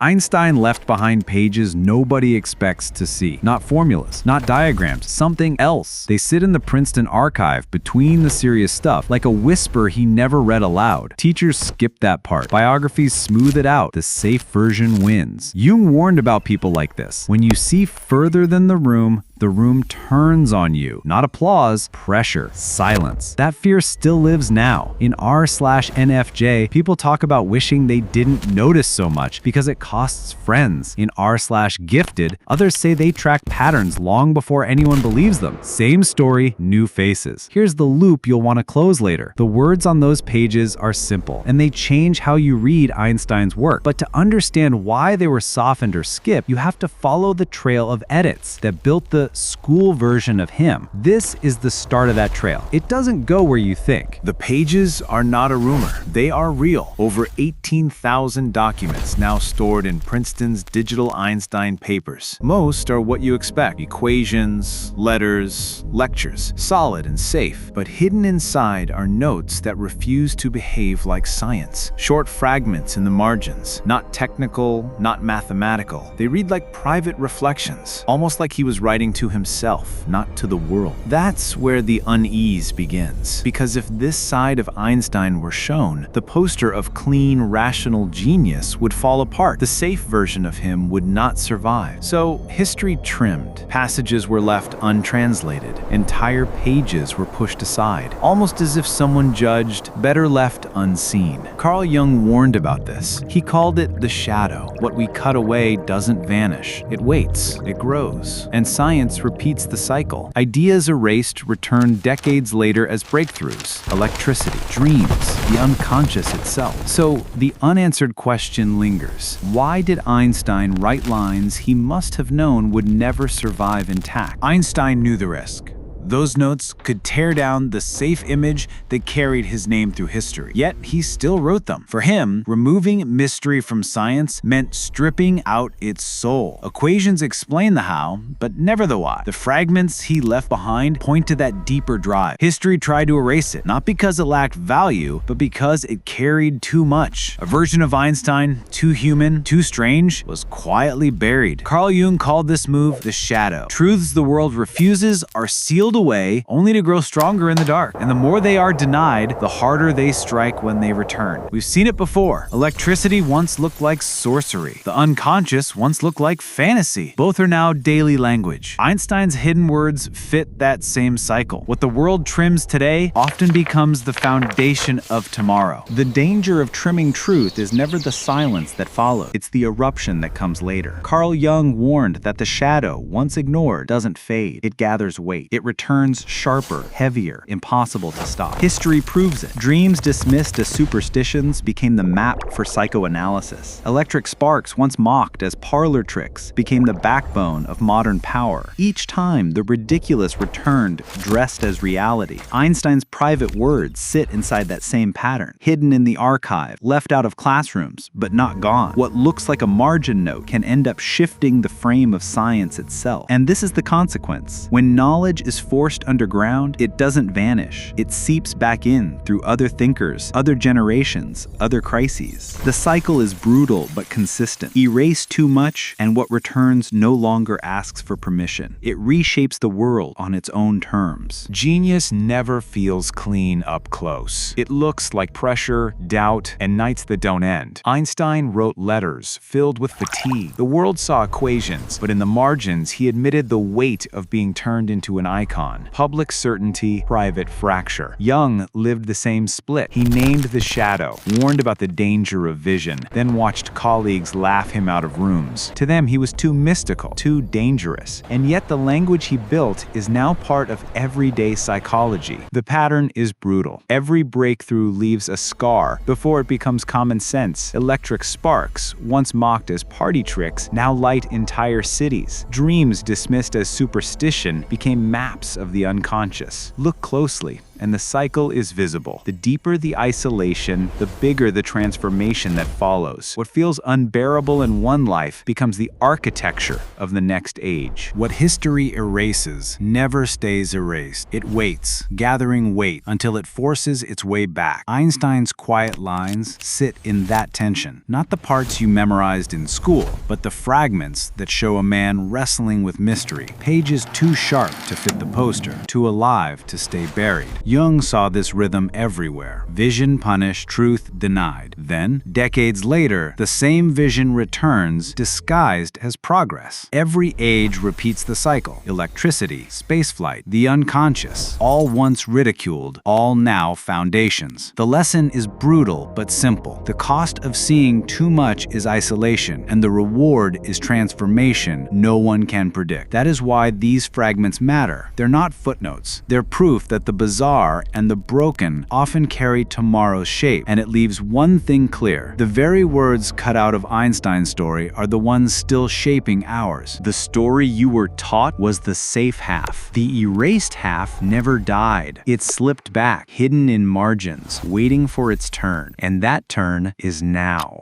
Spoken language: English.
Einstein left behind pages nobody expects to see. Not formulas, not diagrams, something else. They sit in the Princeton archive between the serious stuff, like a whisper he never read aloud. Teachers skip that part. Biographies smooth it out. The safe version wins. Jung warned about people like this. When you see further than the room turns on you. Not applause, pressure, silence. That fear still lives now. In r/NFJ, people talk about wishing they didn't notice so much because it costs friends. In r/Gifted, others say they track patterns long before anyone believes them. Same story, new faces. Here's the loop you'll want to close later. The words on those pages are simple, and they change how you read Einstein's work. But to understand why they were softened or skipped, you have to follow the trail of edits that built the school version of him. This is the start of that trail. It doesn't go where you think. The pages are not a rumor. They are real. Over 18,000 documents now stored in Princeton's digital Einstein papers. Most are what you expect: equations, letters, lectures. Solid and safe. But hidden inside are notes that refuse to behave like science. Short fragments in the margins. Not technical, not mathematical. They read like private reflections. Almost like he was writing to himself, not to the world. That's where the unease begins. Because if this side of Einstein were shown, the poster of clean, rational genius would fall apart. The safe version of him would not survive. So history trimmed. Passages were left untranslated. Entire pages were pushed aside, almost as if someone judged, better left unseen. Carl Jung warned about this. He called it the shadow. What we cut away doesn't vanish. It waits, it grows. And science repeats the cycle. Ideas erased return decades later as breakthroughs. Electricity, dreams, the unconscious itself. So the unanswered question lingers. Why did Einstein write lines he must have known would never survive intact? Einstein knew the risk. Those notes could tear down the safe image that carried his name through history. Yet he still wrote them. For him, removing mystery from science meant stripping out its soul. Equations explain the how, but never the why. The fragments he left behind point to that deeper drive. History tried to erase it, not because it lacked value, but because it carried too much. A version of Einstein, too human, too strange, was quietly buried. Carl Jung called this move the shadow. Truths the world refuses are sealed away, only to grow stronger in the dark. And the more they are denied, the harder they strike when they return. We've seen it before. Electricity once looked like sorcery. The unconscious once looked like fantasy. Both are now daily language. Einstein's hidden words fit that same cycle. What the world trims today often becomes the foundation of tomorrow. The danger of trimming truth is never the silence that follows. It's the eruption that comes later. Carl Jung warned that the shadow, once ignored, doesn't fade. It gathers weight. It returns sharper, heavier, impossible to stop. History proves it. Dreams dismissed as superstitions became the map for psychoanalysis. Electric sparks, once mocked as parlor tricks, became the backbone of modern power. Each time, the ridiculous returned, dressed as reality. Einstein's private words sit inside that same pattern, hidden in the archive, left out of classrooms, but not gone. What looks like a margin note can end up shifting the frame of science itself. And this is the consequence. When knowledge is forced underground, it doesn't vanish. It seeps back in through other thinkers, other generations, other crises. The cycle is brutal but consistent. Erase too much, and what returns no longer asks for permission. It reshapes the world on its own terms. Genius never feels clean up close. It looks like pressure, doubt, and nights that don't end. Einstein wrote letters filled with fatigue. The world saw equations, but in the margins, he admitted the weight of being turned into an icon. Public certainty, private fracture. Jung lived the same split. He named the shadow, warned about the danger of vision, then watched colleagues laugh him out of rooms. To them, he was too mystical, too dangerous. And yet the language he built is now part of everyday psychology. The pattern is brutal. Every breakthrough leaves a scar before it becomes common sense. Electric sparks, once mocked as party tricks, now light entire cities. Dreams dismissed as superstition became maps of the unconscious. Look closely. and the cycle is visible. The deeper the isolation, the bigger the transformation that follows. What feels unbearable in one life becomes the architecture of the next age. What history erases never stays erased. It waits, gathering weight until it forces its way back. Einstein's quiet lines sit in that tension. Not the parts you memorized in school, but the fragments that show a man wrestling with mystery. Pages too sharp to fit the poster, too alive to stay buried. Jung saw this rhythm everywhere. Vision punished, truth denied. Then, decades later, the same vision returns, disguised as progress. Every age repeats the cycle. Electricity, spaceflight, the unconscious, all once ridiculed, all now foundations. The lesson is brutal but simple. The cost of seeing too much is isolation, and the reward is transformation no one can predict. That is why these fragments matter. They're not footnotes. They're proof that the bizarre and the broken often carry tomorrow's shape. And it leaves one thing clear. The very words cut out of Einstein's story are the ones still shaping ours. The story you were taught was the safe half. The erased half never died. It slipped back, hidden in margins, waiting for its turn. And that turn is now.